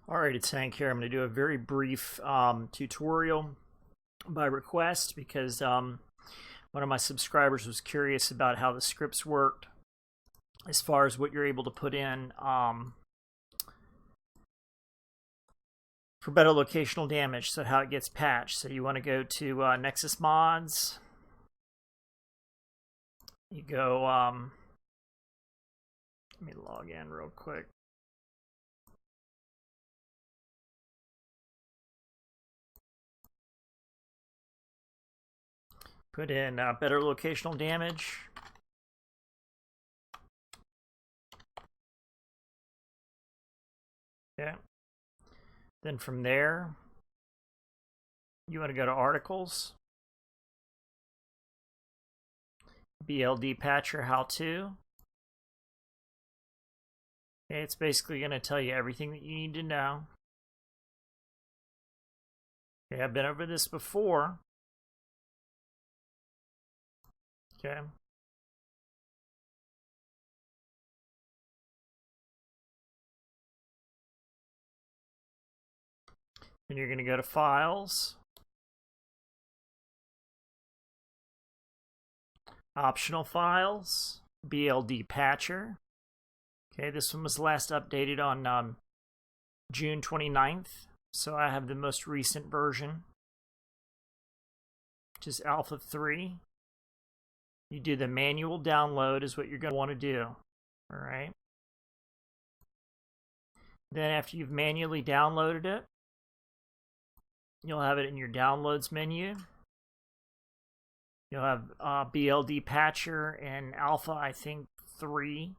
Alright, it's Hank here. I'm going to do a very brief tutorial by request because one of my subscribers was curious about how the scripts worked as far as what you're able to put in for better locational damage, so how it gets patched. So you want to go to Nexus Mods. You go, let me log in real quick. Put in better locational damage. Okay. Then from there, you want to go to Articles. BLD-Patcher How-To. Okay, it's basically going to tell you everything that you need to know. Okay, I've been over this before. Okay. And you're going to go to Files, Optional Files, BLD-Patcher. Okay, this one was last updated on June 29th, so I have the most recent version, which is Alpha 3. You do the manual download is what you're going to want to do. All right. Then after you've manually downloaded it, you'll have it in your downloads menu. You'll have BLD-Patcher and Alpha, I think, 3.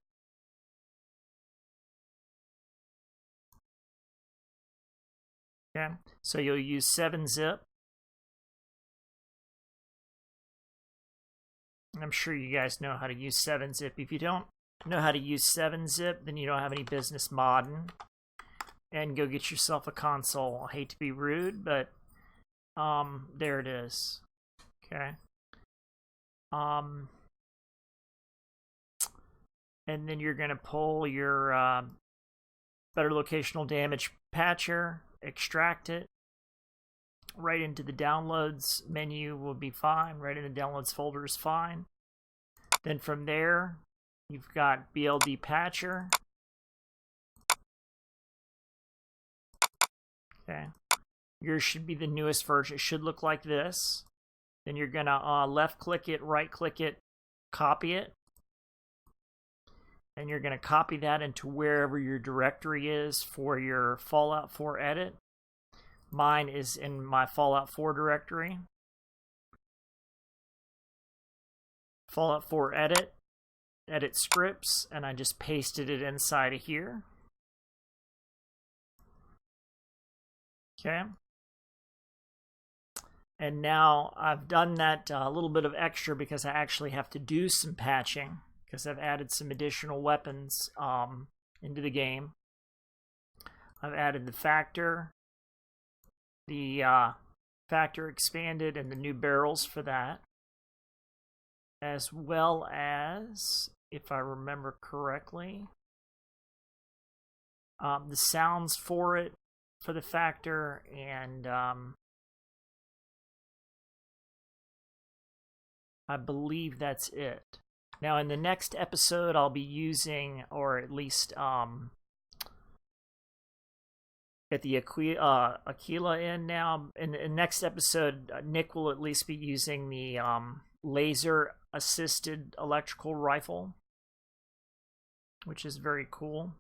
Okay, so you'll use 7-zip. I'm sure you guys know how to use 7-zip. If you don't know how to use 7-zip, then you don't have any business modding. And go get yourself a console. I hate to be rude, but there it is. Okay. And then you're going to pull your better locational damage patcher, extract it. Right into the downloads menu will be fine. Right in the downloads folder is fine. Then from there, you've got BLD-Patcher. Okay. Yours should be the newest version. It should look like this. Then you're going to left-click it, right-click it, copy it. And you're going to copy that into wherever your directory is for your Fallout 4 edit. Mine is in my Fallout 4 directory. Fallout 4 edit, edit scripts, and I just pasted it inside of here. Okay. And now I've done that a little bit of extra because I actually have to do some patching because I've added some additional weapons into the game. I've added the factor. The factor expanded and the new barrels for that, as well as, if I remember correctly, the sounds for it, for the factor, and I believe that's it. Now in the next episode I'll be using, or at least get the Aquila in now. In the next episode, Nick will at least be using the laser-assisted electrical rifle, which is very cool.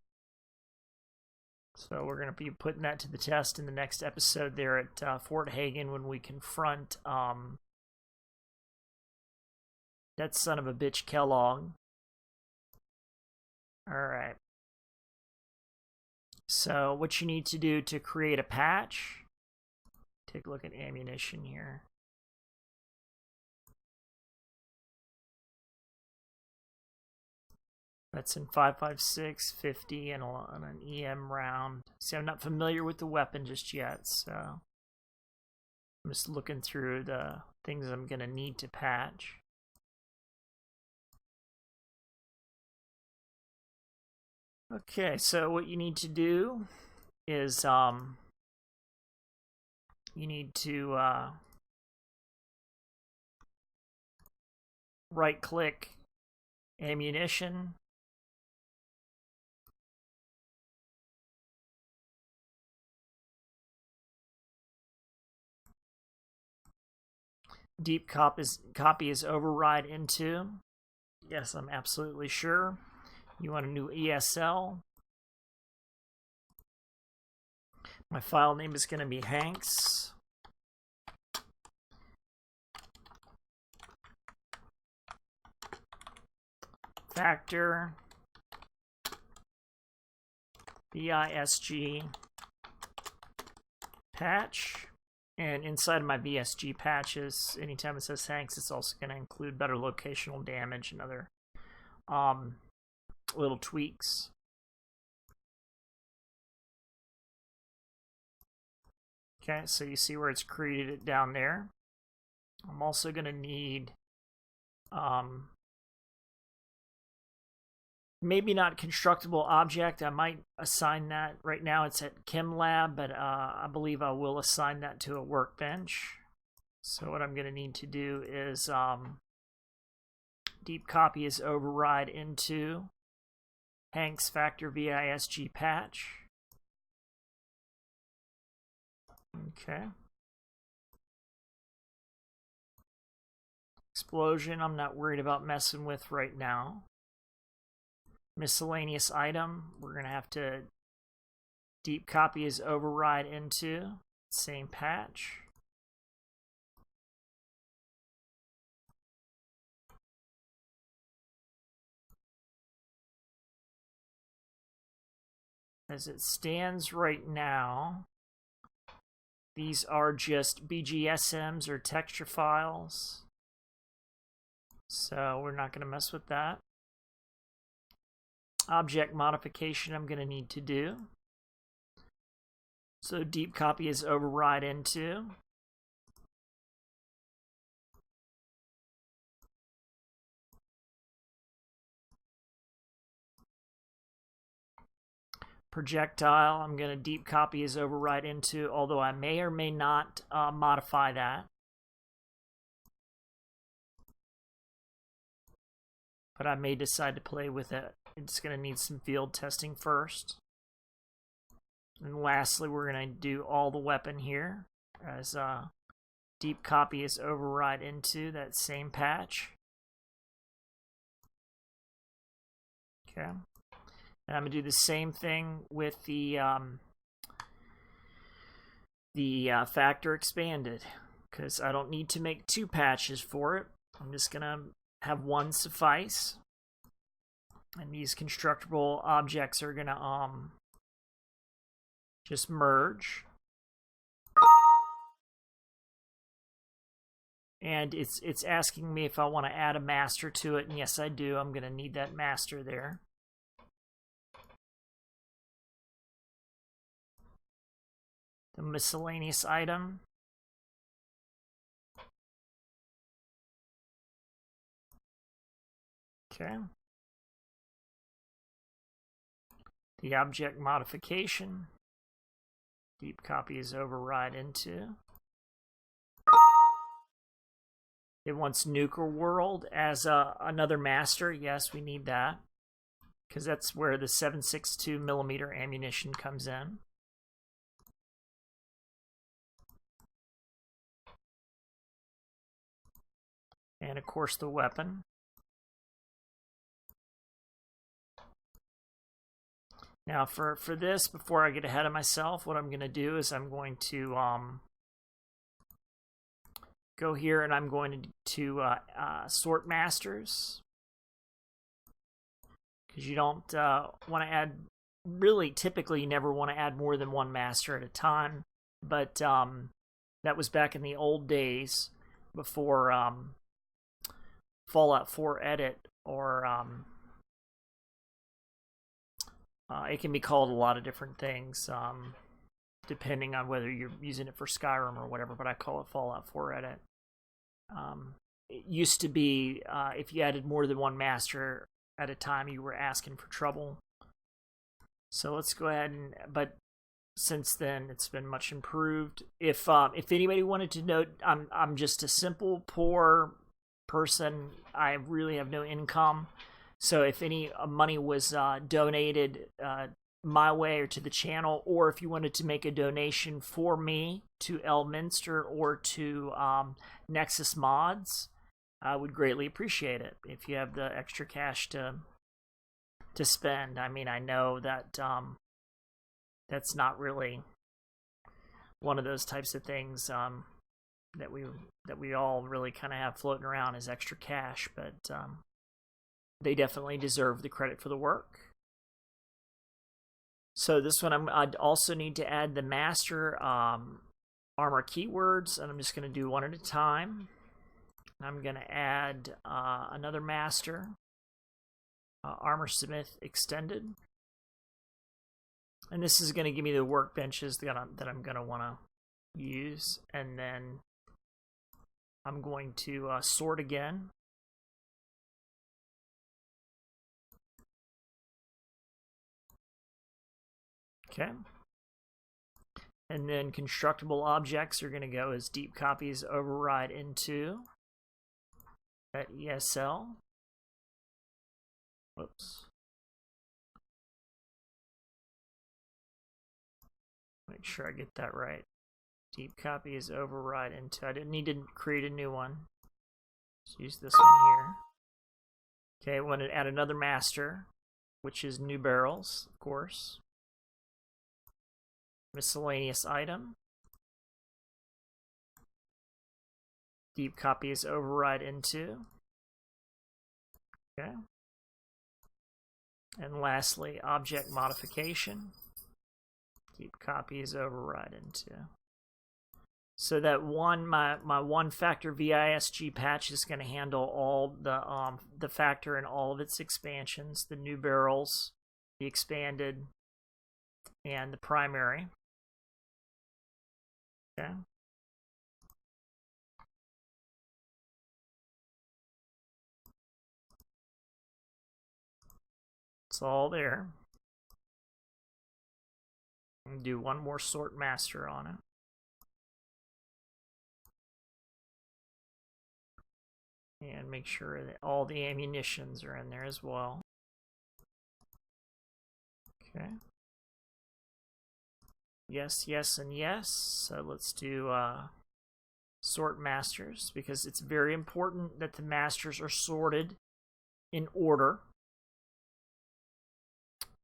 So we're going to be putting that to the test in the next episode there at Fort Hagen when we confront that son of a bitch Kellogg. Alright. So what you need to do to create a patch, take a look at ammunition here. That's in 5.56, 50, and an EM round. See, I'm not familiar with the weapon just yet, so I'm just looking through the things I'm going to need to patch. Okay, so what you need to do is you need to right-click ammunition, deep copy is override into. Yes, I'm absolutely sure. You want a new ESL. My file name is going to be Hanks. Factor VIS-G patch. And inside of my VIS-G patches, anytime it says Hanks, it's also going to include better locational damage and other little tweaks. Okay, so you see where it's created it down there. I'm also going to need maybe not constructible object. I might assign that. Right now it's at Chem Lab, but I believe I will assign that to a workbench. So what I'm going to need to do is deep copy is override into Hanks Factor VIS-G patch. Okay. Explosion, I'm not worried about messing with right now. Miscellaneous item, we're going to have to deep copy is override into same patch. As it stands right now, these are just BGSMs or texture files. So we're not going to mess with that. Object modification I'm going to need to do. So deep copy is override into. Projectile, I'm going to deep copy is override into, although I may or may not modify that. But I may decide to play with it. It's going to need some field testing first. And lastly, we're going to do all the weapon here as deep copy is override into that same patch. Okay. And I'm going to do the same thing with the factor expanded, because I don't need to make two patches for it. I'm just going to have one suffice. And these constructible objects are going to just merge. And it's asking me if I want to add a master to it, and yes I do. I'm going to need that master there. The miscellaneous item. Okay. The object modification. Deep copy is override into. It wants Nuker World as another master. Yes, we need that, because that's where the 7.62mm ammunition comes in. And of course the weapon. Now for this, before I get ahead of myself, what I'm going to do is I'm going to go here and I'm going to sort masters. Because you don't want to add, really typically you never want to add more than one master at a time. But that was back in the old days before Fallout 4 Edit, or it can be called a lot of different things, depending on whether you're using it for Skyrim or whatever, but I call it Fallout 4 Edit. It used to be, if you added more than one master at a time, you were asking for trouble. So let's go ahead and, but since then it's been much improved. If anybody wanted to know, I'm just a simple poor person. I really have no income, so if any money was donated my way or to the channel, or if you wanted to make a donation for me to Elminster or to Nexus Mods, I would greatly appreciate it if you have the extra cash to spend. I mean, I know that that's not really one of those types of things that we all really kind of have floating around as extra cash, but they definitely deserve the credit for the work. So this one, I'd also need to add the master armor keywords, and I'm just going to do one at a time. I'm going to add another master, Armor Smith Extended. And this is going to give me the workbenches that I'm going to want to use. And then I'm going to sort again. Okay. And then constructible objects are going to go as deep copies override into that ESL. Whoops. Make sure I get that right. Deep copy is override into. I didn't need to create a new one. Let's use this one here. Okay, I want to add another master, which is new barrels, of course. Miscellaneous item. Deep copy is override into. Okay. And lastly, object modification. Deep copy is override into. So that one, my one factor VIS-G patch is going to handle all the factor and all of its expansions, the new barrels, the expanded, and the primary. Okay. It's all there. And do one more sort master on it. And make sure that all the ammunitions are in there as well. Okay. Yes, yes, and yes. So let's do sort masters, because it's very important that the masters are sorted in order,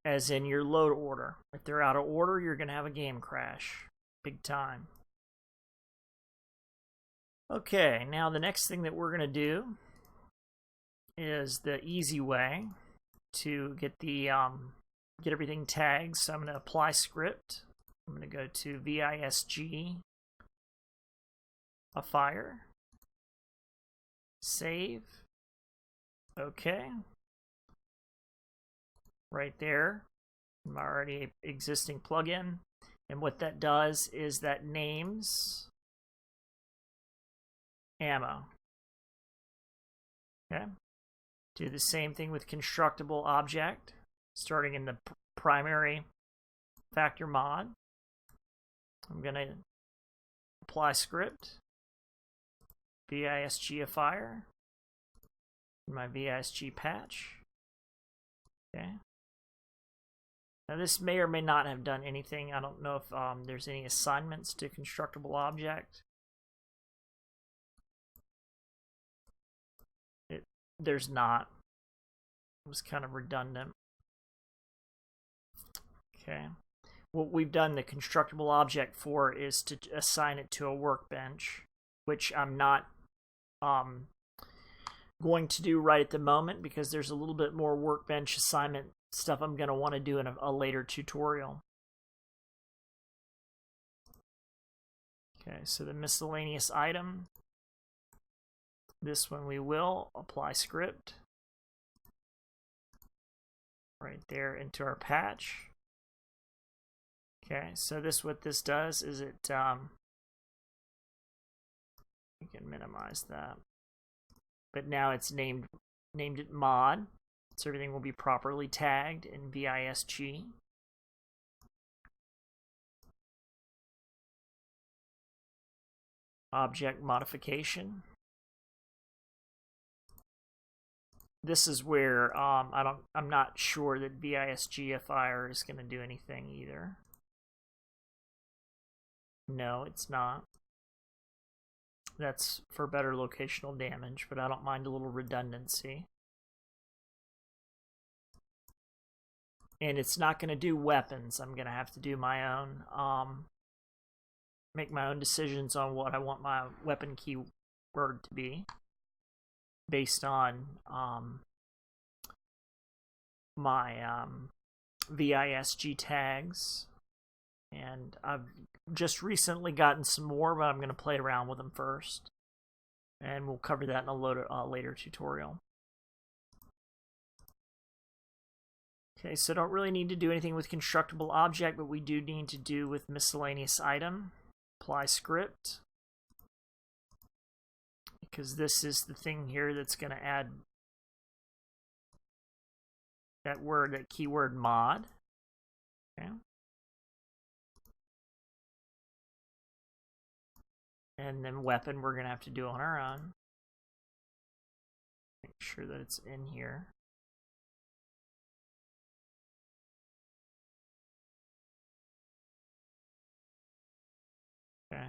as in your load order. If they're out of order, you're going to have a game crash. Big time. Okay, now the next thing that we're going to do is the easy way to get the get everything tagged. So I'm going to apply script. I'm going to go to VIS-G a fire. Save. Okay. Right there, my already existing plugin. And what that does is that names ammo. Okay. Do the same thing with constructible object, starting in the primary factor mod. I'm going to apply script, VIS-G a fire, my VIS-G patch. Okay. Now this may or may not have done anything. I don't know if there's any assignments to constructible object. There's not. It was kind of redundant. Okay. What we've done the constructible object for is to assign it to a workbench, which I'm not going to do right at the moment, because there's a little bit more workbench assignment stuff I'm going to want to do in a later tutorial. Okay, so the miscellaneous item, this one we will apply script right there into our patch. Okay, so what this does is it, we can minimize that, but now it's named it mod, so everything will be properly tagged in VIS-G. object modification. This is where I'm not sure that VIS-G Fire is going to do anything either. No, it's not. That's for better locational damage, but I don't mind a little redundancy. And it's not going to do weapons. I'm going to have to do my own, make my own decisions on what I want my weapon keyword to be, based on my VIS-G tags. And I've just recently gotten some more, but I'm going to play around with them first. And we'll cover that in a later tutorial. Okay, so don't really need to do anything with constructible object, but we do need to do with miscellaneous item. Apply script. Because this is the thing here that's going to add that word, that keyword mod. Okay. And then weapon we're going to have to do on our own. Make sure that it's in here. Okay,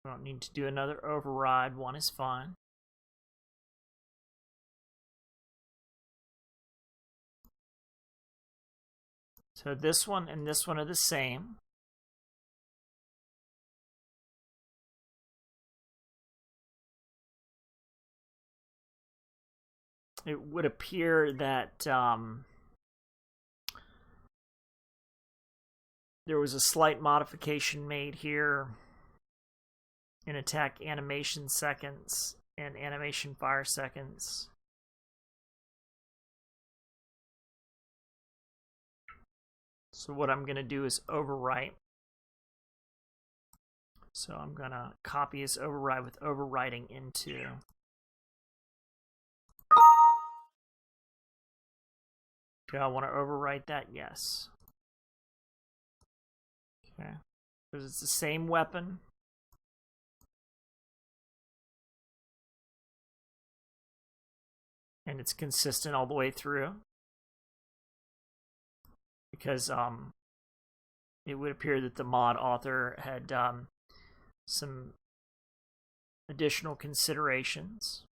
we don't need to do another override. One is fine. So this one and this one are the same. It would appear that there was a slight modification made here in attack animation seconds and animation fire seconds. So what I'm going to do is overwrite. So I'm going to copy this override with overwriting into. Do I want to overwrite that? Yes. Okay. Because it's the same weapon. And it's consistent all the way through. Because it would appear that the mod author had some additional considerations.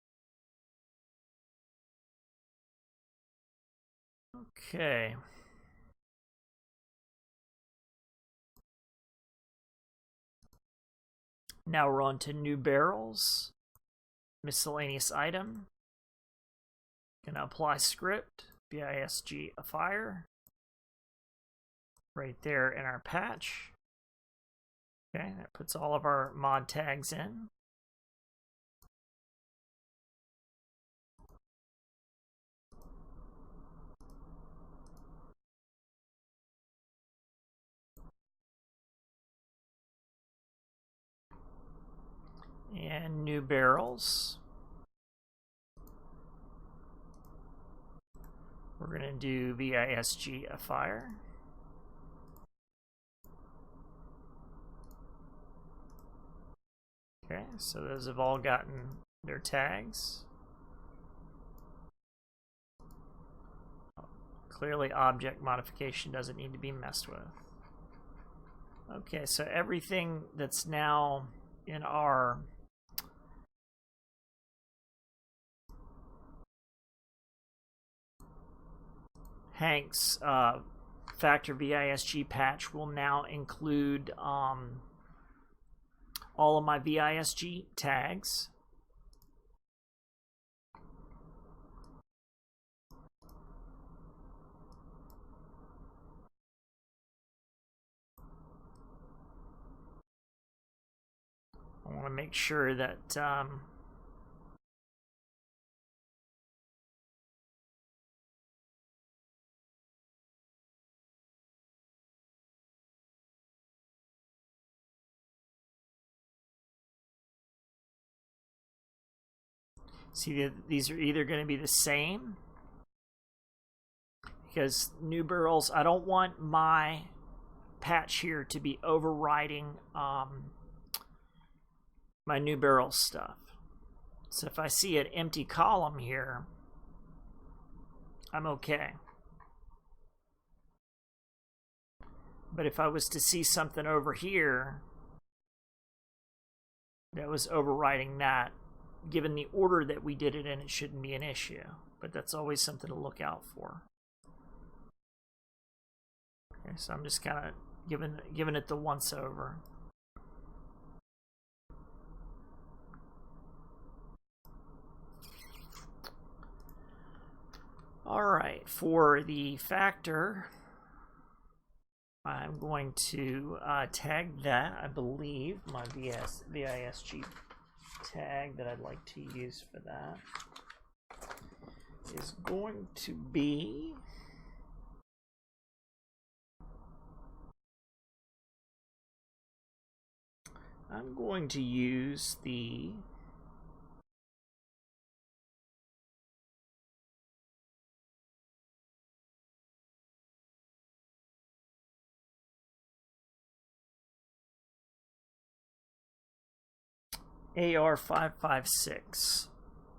Okay. Now we're on to new barrels. Miscellaneous item. Gonna apply script. VIS-G Fire. Right there in our patch. Okay, that puts all of our mod tags in. And new barrels. We're going to do VIS-G Fire. Okay, so those have all gotten their tags. Clearly object modification doesn't need to be messed with. Okay, so everything that's now in our Hank's factor VIS-G patch will now include all of my VIS-G tags. I want to make sure that see that these are either going to be the same, because new barrels, I don't want my patch here to be overriding my new barrel stuff. So if I see an empty column here, I'm okay. But if I was to see something over here that was overriding that, given the order that we did it in, it shouldn't be an issue. But that's always something to look out for. Okay, so I'm just kind of giving it the once over. All right, for the factor, I'm going to tag that, I believe, my VIS-G tag that I'd like to use for that is going to be I'm going to use the AR556.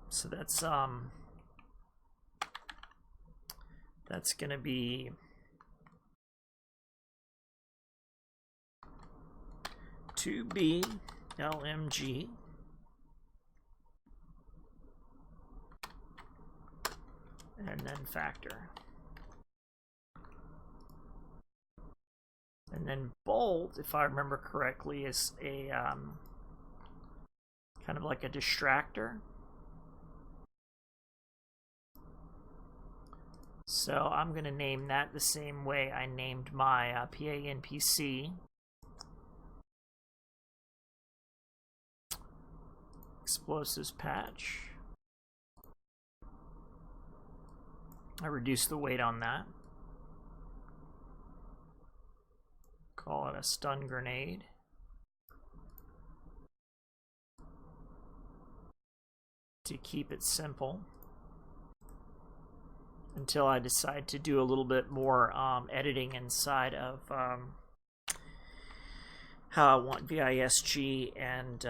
So that's going to be BLMG and then factor. And then bolt, if I remember correctly, is a kind of like a distractor. So I'm going to name that the same way I named my PA-NPC. Explosives patch. I reduced the weight on that. Call it a stun grenade. To keep it simple until I decide to do a little bit more editing inside of how I want VIS-G and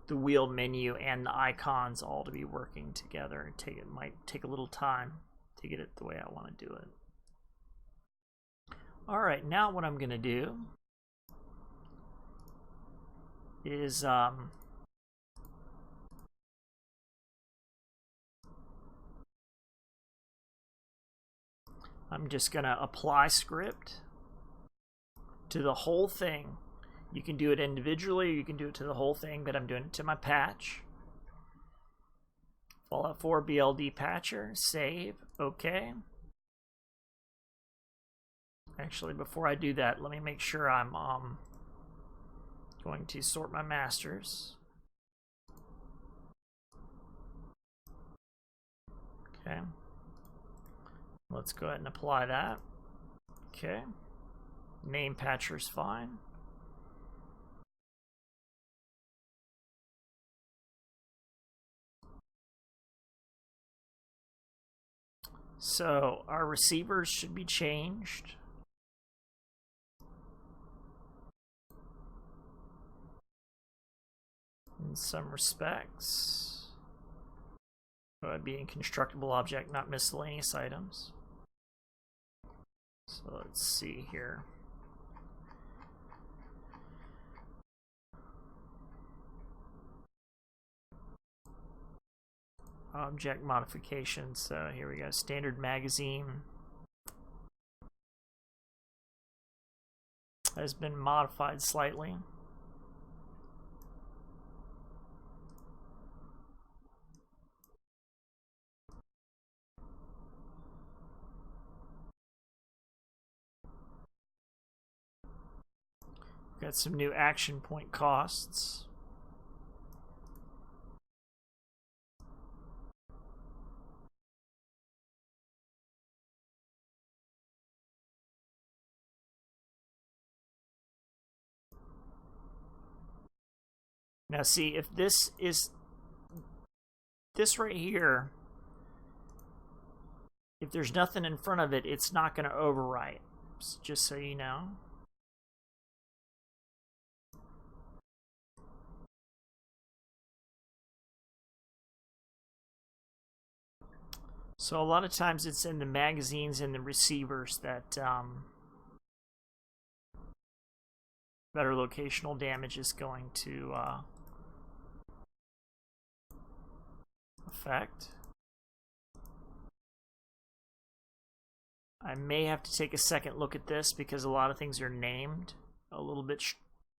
the wheel menu and the icons all to be working together. It might take a little time to get it the way I want to do it. All right, now what I'm going to do is I'm just going to apply script to the whole thing. You can do it individually, or you can do it to the whole thing, but I'm doing it to my patch. Fallout 4 BLD-Patcher, save, okay. Actually, before I do that, let me make sure I'm going to sort my masters. Okay. Let's go ahead and apply that. Okay. Name patcher's fine. So our receivers should be changed. In some respects. It would be in constructible object, not miscellaneous items. So let's see here. Object modification. So here we go. Standard magazine has been modified slightly. Got some new action point costs. Now see, if this right here, if there's nothing in front of it, it's not going to overwrite. just so you know. So a lot of times it's in the magazines and the receivers that better locational damage is going to affect. I may have to take a second look at this because a lot of things are named a little bit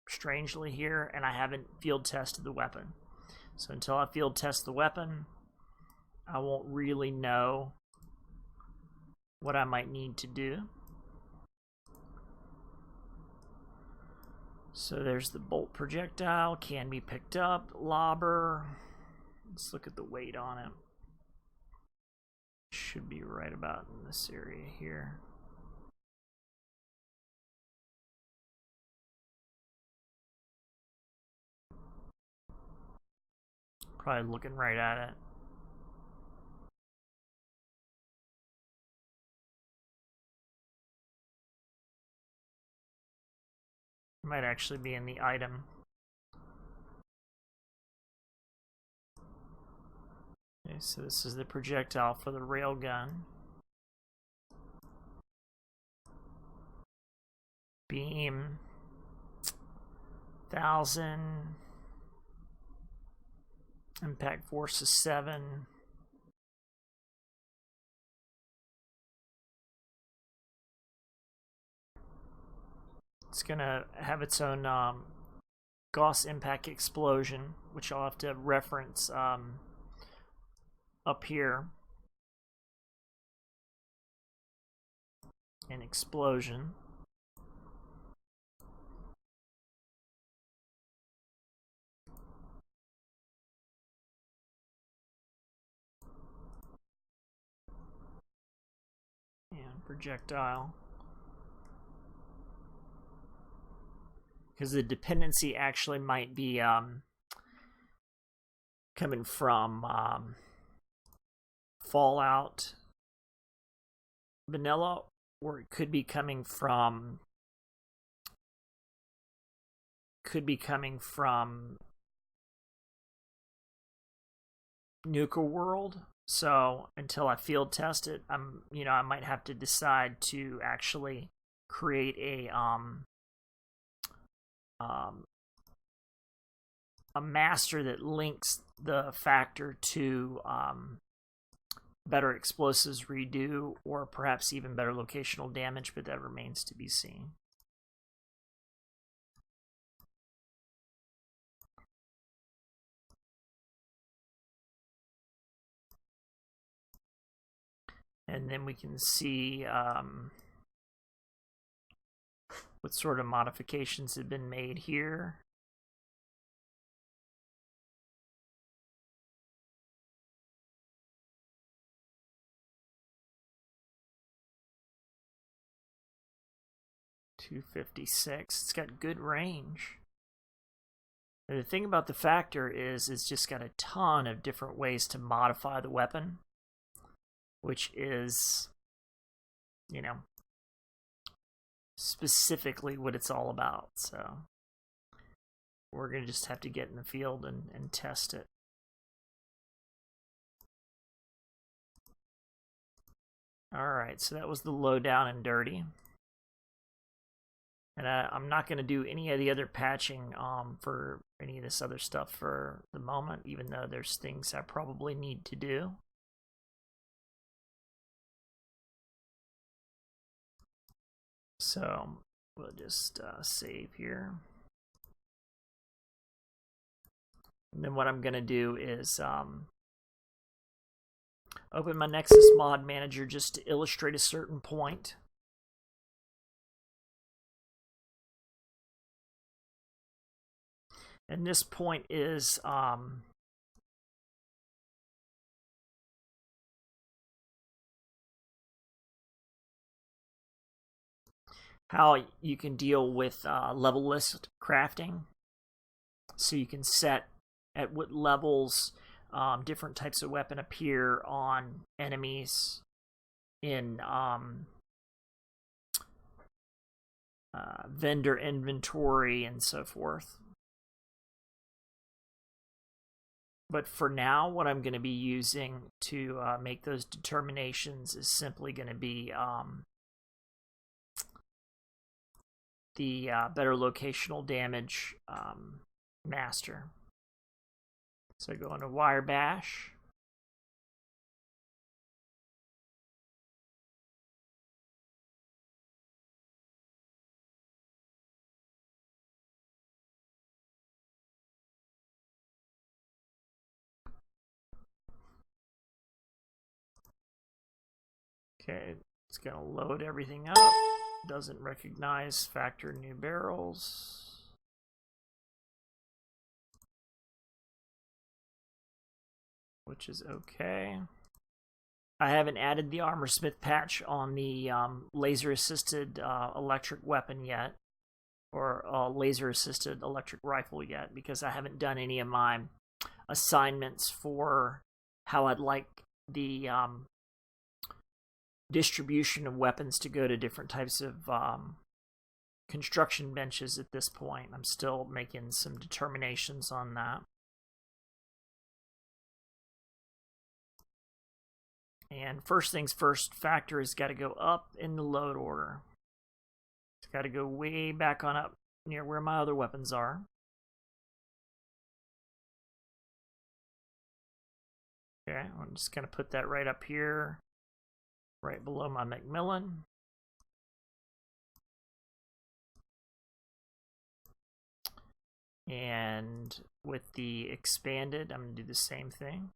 strangely here, and I haven't field tested the weapon. So until I field test the weapon, I won't really know what I might need to do. So there's the bolt projectile, can be picked up, lobber. Let's look at the weight on it. Should be right about in this area here. Probably looking right at it. Might actually be in the item. Okay, so this is the projectile for the railgun. Beam 1000. Impact force is 7. It's gonna have its own Gauss impact explosion, which I'll have to reference up here. An explosion. And projectile. Because the dependency actually might be coming from Fallout Vanilla, or it could be coming from Nuka World. So until I field test it, I might have to decide to actually create a master that links the factor to better explosives redo, or perhaps even better locational damage, but that remains to be seen. And then we can see what sort of modifications have been made here. .256. It's got good range. And the thing about the factor is it's just got a ton of different ways to modify the weapon, which is, specifically what it's all about. So we're going to just have to get in the field and test it. Alright, so that was the low down and dirty. And I'm not going to do any of the other patching for any of this other stuff for the moment, even though there's things I probably need to do. So we'll just save here. And then what I'm going to do is open my Nexus Mod Manager just to illustrate a certain point. And this point is how you can deal with level list crafting. So you can set at what levels different types of weapon appear on enemies in vendor inventory, and so forth. But for now, what I'm going to be using to make those determinations is simply going to be the better locational damage master. So I go into wire bash. Okay, it's going to load everything up. Doesn't recognize factor new barrels. Which is okay. I haven't added the armor smith patch on the laser assisted electric weapon yet, or laser assisted electric rifle yet, because I haven't done any of my assignments for how I'd like the distribution of weapons to go to different types of construction benches at this point. I'm still making some determinations on that. And first things first, factor has got to go up in the load order. It's got to go way back on up near where my other weapons are. Okay, I'm just going to put that right up here, right below my Macmillan. And with the expanded, I'm going to do the same thing.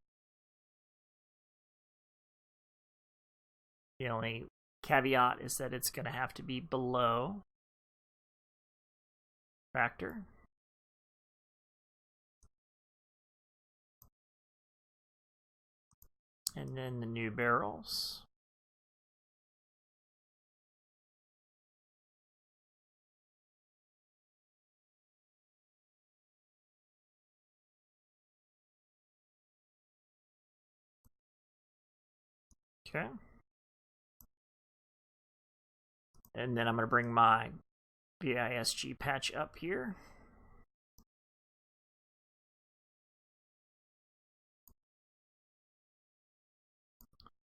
The only caveat is that it's going to have to be below factor. And then the new barrels. Okay. And then I'm going to bring my VIS-G patch up here.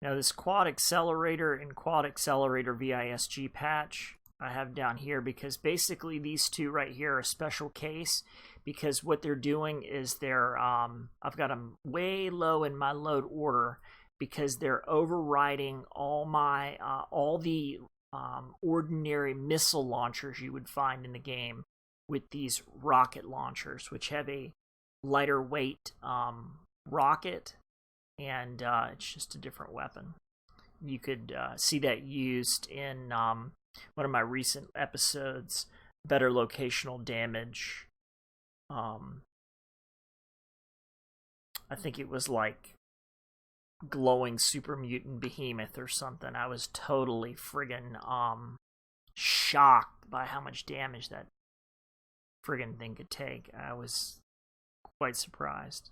Now this quad accelerator and quad accelerator VIS-G patch I have down here, because basically these two right here are a special case, because what they're doing is they're I've got them way low in my load order because they're overriding all my all the ordinary missile launchers you would find in the game with these rocket launchers, which have a lighter weight rocket, and it's just a different weapon. You could see that used in one of my recent episodes, Better Locational Damage. I think it was like Glowing Super Mutant Behemoth or something. I was totally friggin' shocked by how much damage that friggin' thing could take. I was quite surprised.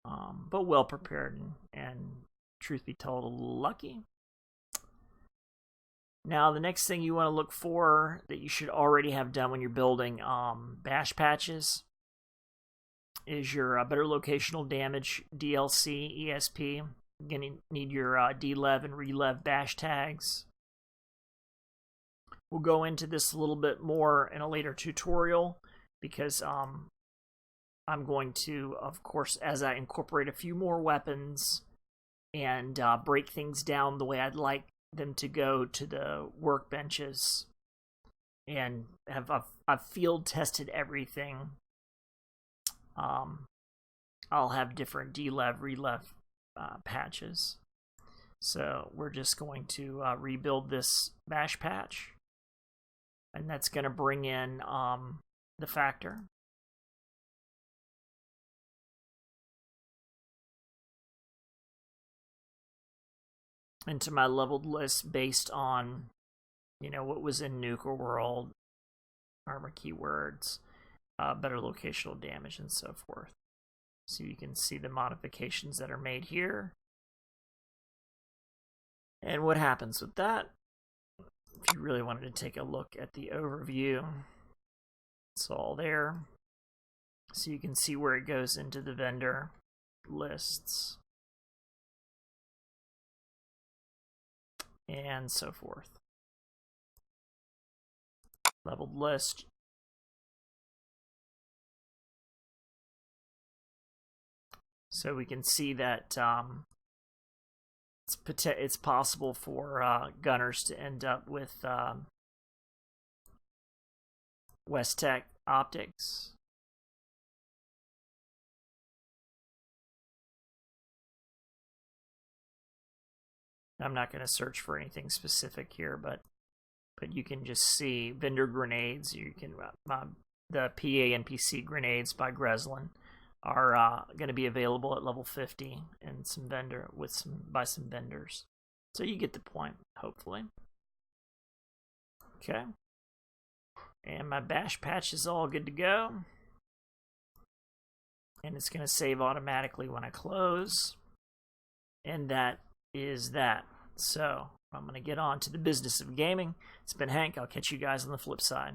But well prepared and truth be told, a little lucky. Now the next thing you want to look for that you should already have done when you're building bash patches is your Better Locational Damage DLC ESP. You're going to need your DLev and ReLev bash tags. We'll go into this a little bit more in a later tutorial, because I'm going to, of course, as I incorporate a few more weapons and break things down the way I'd like them to go to the workbenches, and I've field tested everything. I'll have different DLev, ReLev patches. So we're just going to rebuild this bash patch, and that's going to bring in the factor. Into my leveled list based on, you know, what was in Nuka World, armor keywords, better locational damage, and so forth. So you can see the modifications that are made here. And what happens with that? if you really wanted to take a look at the overview, it's all there. So you can see where it goes into the vendor lists and so forth. Leveled list. So we can see that it's possible for gunners to end up with West-Tech optics. I'm not going to search for anything specific here, but you can just see vendor grenades. You can the PA NPC grenades by Greslin are going to be available at level 50 and by some vendors. So you get the point, hopefully. Okay. And my bash patch is all good to go. And it's going to save automatically when I close. And that is that. So I'm going to get on to the business of gaming. It's been Hank. I'll catch you guys on the flip side.